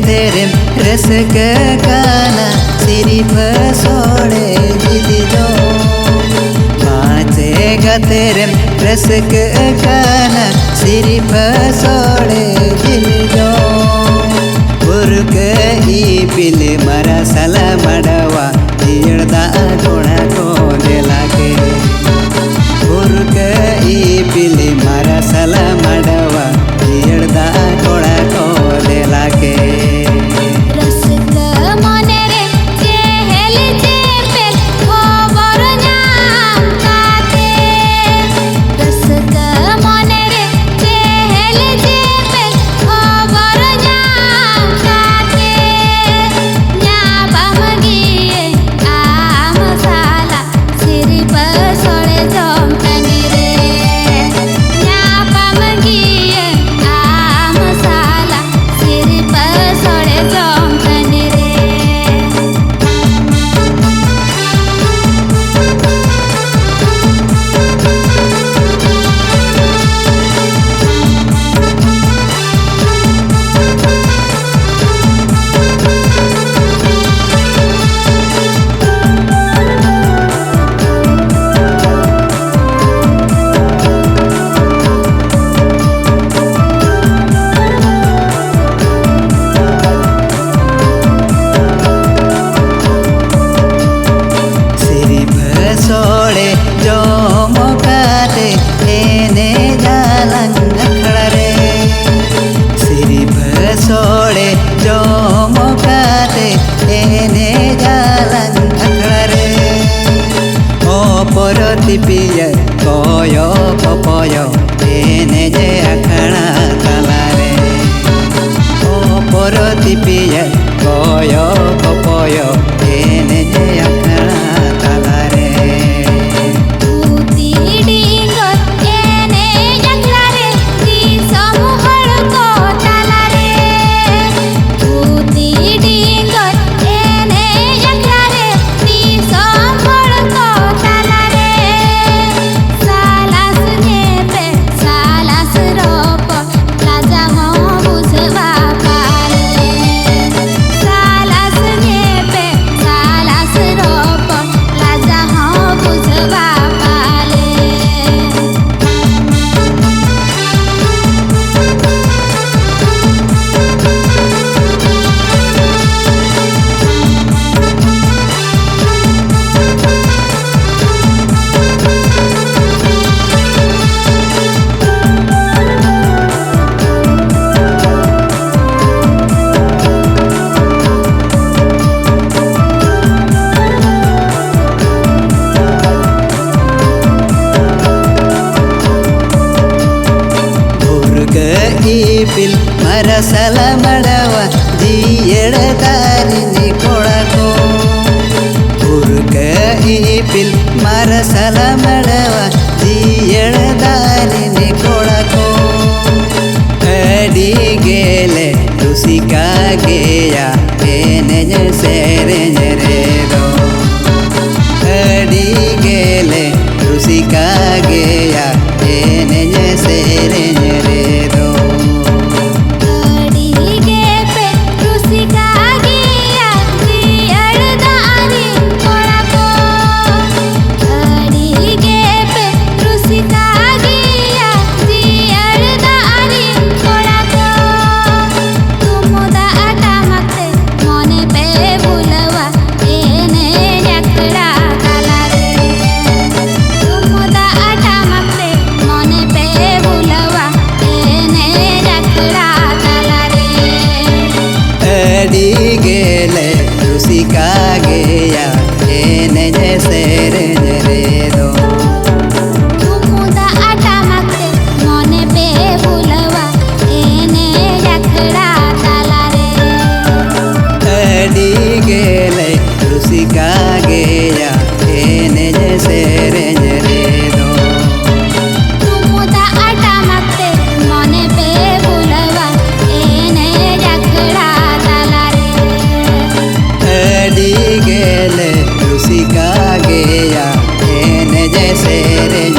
तेरे रसक काना सिर्फ सोड़े दिल दो बाँचेगा तेरे रसक काना सिर्फ सोड़े दिल दो बुर्क ही पिल मरा सला मड़वा हिड़दा कोड़ा को देला के बुर्क ही पिल मरा सला मड़वा हिड़दा कोड़ा को देला के पिय कोयो पपयो एने जे अखड़ा तलारे ओ परति पिय कोयो पपयो एने जे अखड़ा तलारे पिल मरसल मड़वा जीड़ दारिनी कोड़ा को बुर्क ही पिल मरसल मड़वा जीड़ दारिनी कोड़ा को अड़ी गेले रुसिका गेया एने सेरे रे दो अड़ी गेले रुसिका गेया एने सेरे रे दो गया एने जैसे रेंज रे दो। तुमुदा आटा मक्ते मने पे बुलवा एने जखड़ा ताला रे। अड़ी गेले रुसिका गया एने जैसे रेंज